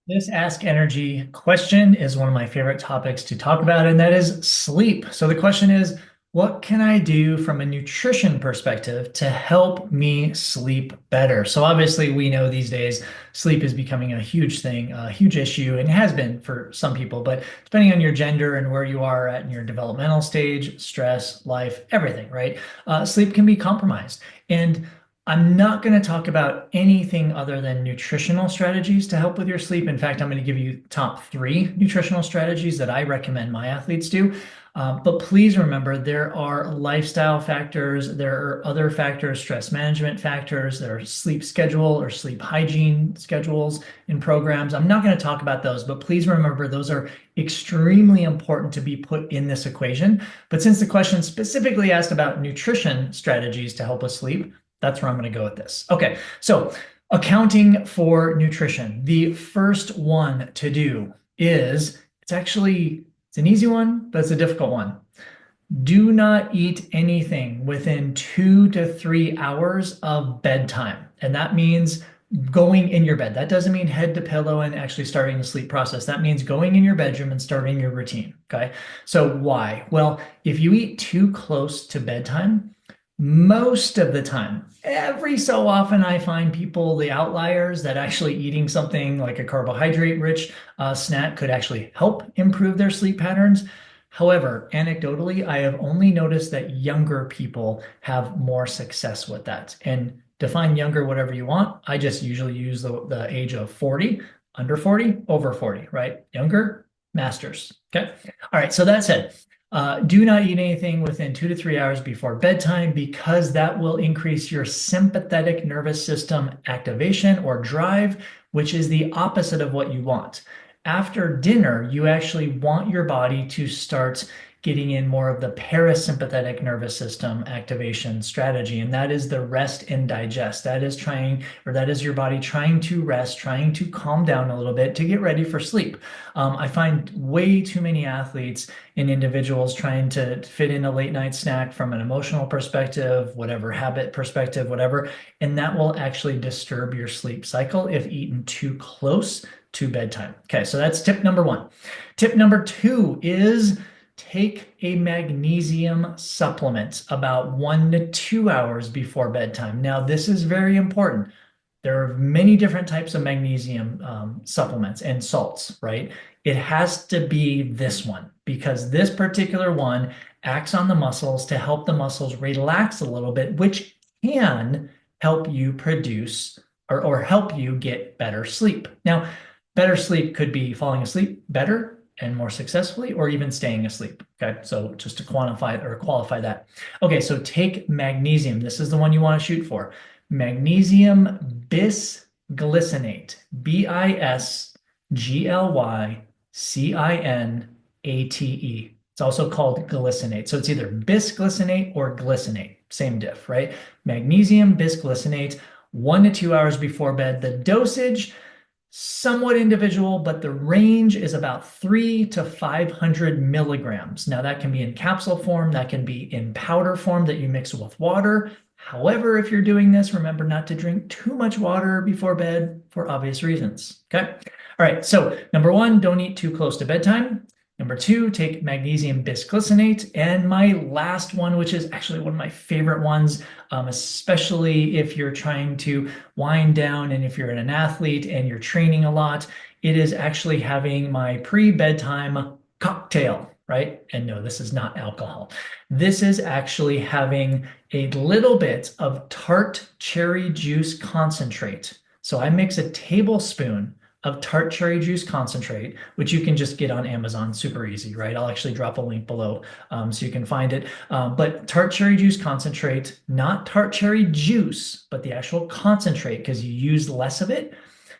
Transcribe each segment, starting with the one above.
This Ask Energy question is one of my favorite topics to talk about, and that is sleep. So the question is, what can I do from a nutrition perspective to help me sleep better? So obviously, we know these days sleep is becoming a huge thing, a huge issue, and has been for some people. But depending on your gender and where you are at in your developmental stage, stress, life, everything, right? Sleep can be compromised. And I'm not going to talk about anything other than nutritional strategies to help with your sleep. In fact, I'm going to give you top three nutritional strategies that I recommend my athletes do. But please remember, there are lifestyle factors, there are other factors, stress management factors, there are sleep schedule or sleep hygiene schedules and programs. I'm not going to talk about those, but please remember those are extremely important to be put in this equation. But since the question specifically asked about nutrition strategies to help with sleep, that's where I'm going to go with this. Okay, so accounting for nutrition. The first one to do is it's an easy one, but it's a difficult one. Do not eat anything within 2 to 3 hours of bedtime. And that means going in your bed. That doesn't mean head to pillow and actually starting the sleep process. That means going in your bedroom and starting your routine. Okay. So why? Well, if you eat too close to bedtime, most of the time, every so often, I find people, the outliers, that actually eating something like a carbohydrate rich snack could actually help improve their sleep patterns. However, anecdotally, I have only noticed that younger people have more success with that. And define younger whatever you want. I just usually use the age of 40, under 40, over 40, right? Younger, masters. Okay. All right. So that said, do not eat anything within 2 to 3 hours before bedtime because that will increase your sympathetic nervous system activation or drive, which is the opposite of what you want. After dinner, you actually want your body to start getting in more of the parasympathetic nervous system activation strategy. And that is the rest and digest. That is your body trying to rest, trying to calm down a little bit to get ready for sleep. I find way too many athletes and individuals trying to fit in a late night snack from an emotional perspective, whatever habit perspective, whatever, and that will actually disturb your sleep cycle if eaten too close to bedtime. Okay, so that's tip number one. Tip number two is take a magnesium supplement about 1 to 2 hours before bedtime. Now, this is very important. There are many different types of magnesium supplements and salts, right? It has to be this one because this particular one acts on the muscles to help the muscles relax a little bit, which can help you produce or help you get better sleep. Now, better sleep could be falling asleep better and more successfully, or even staying asleep. Okay, so just to quantify or qualify that. Okay, so take magnesium. This is the one you want to shoot for. Magnesium bisglycinate, Bisglycinate. It's also called glycinate. So it's either bisglycinate or glycinate, same diff, right? Magnesium bisglycinate, 1 to 2 hours before bed. The dosage, somewhat individual, but the range is about 3 to 500 milligrams. Now, that can be in capsule form, that can be in powder form that you mix with water. However, if you're doing this, remember not to drink too much water before bed for obvious reasons. Okay. All right. So, number one, don't eat too close to bedtime. Number two, take magnesium bisglycinate. And my last one, which is actually one of my favorite ones, especially if you're trying to wind down and if you're an athlete and you're training a lot, it is actually having my pre-bedtime cocktail, right? And no, this is not alcohol. This is actually having a little bit of tart cherry juice concentrate. So I mix a tablespoon of tart cherry juice concentrate, which you can just get on Amazon, super easy, right? I'll actually drop a link below so you can find it. But tart cherry juice concentrate, not tart cherry juice, but the actual concentrate because you use less of it.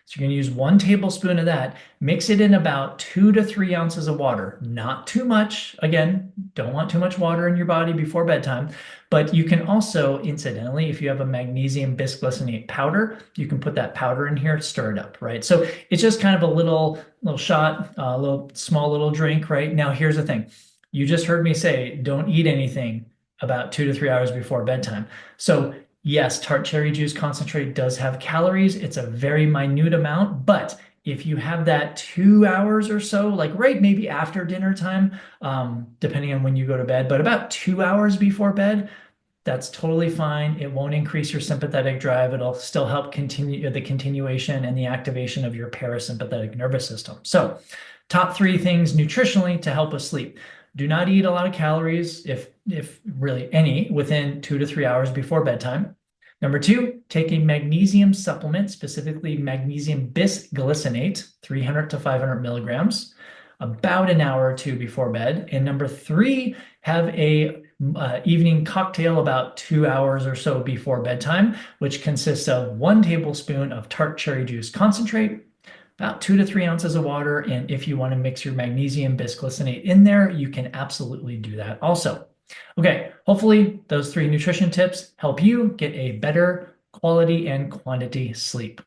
So you're going to use 1 tablespoon of that, mix it in about 2 to 3 ounces of water, not too much. Again, don't want too much water in your body before bedtime. But you can also, incidentally, if you have a magnesium bisglycinate powder, you can put that powder in here, stir it up, right? So it's just kind of a little shot, a little small little drink, right? Now, here's the thing. You just heard me say, don't eat anything about 2 to 3 hours before bedtime. So yes, tart cherry juice concentrate does have calories. It's a very minute amount, but if you have that 2 hours or so, like right maybe after dinner time, depending on when you go to bed, but about 2 hours before bed, that's totally fine. It won't increase your sympathetic drive. It'll still help continue the continuation and the activation of your parasympathetic nervous system. So, top three things nutritionally to help us sleep. Do not eat a lot of calories, if really any, within 2 to 3 hours before bedtime. Number two, take a magnesium supplement, specifically magnesium bisglycinate, 300 to 500 milligrams, about an hour or two before bed. And number three, have a evening cocktail about 2 hours or so before bedtime, which consists of 1 tablespoon of tart cherry juice concentrate, about 2 to 3 ounces of water. And if you want to mix your magnesium bisglycinate in there, you can absolutely do that also. Okay, hopefully those three nutrition tips help you get a better quality and quantity sleep.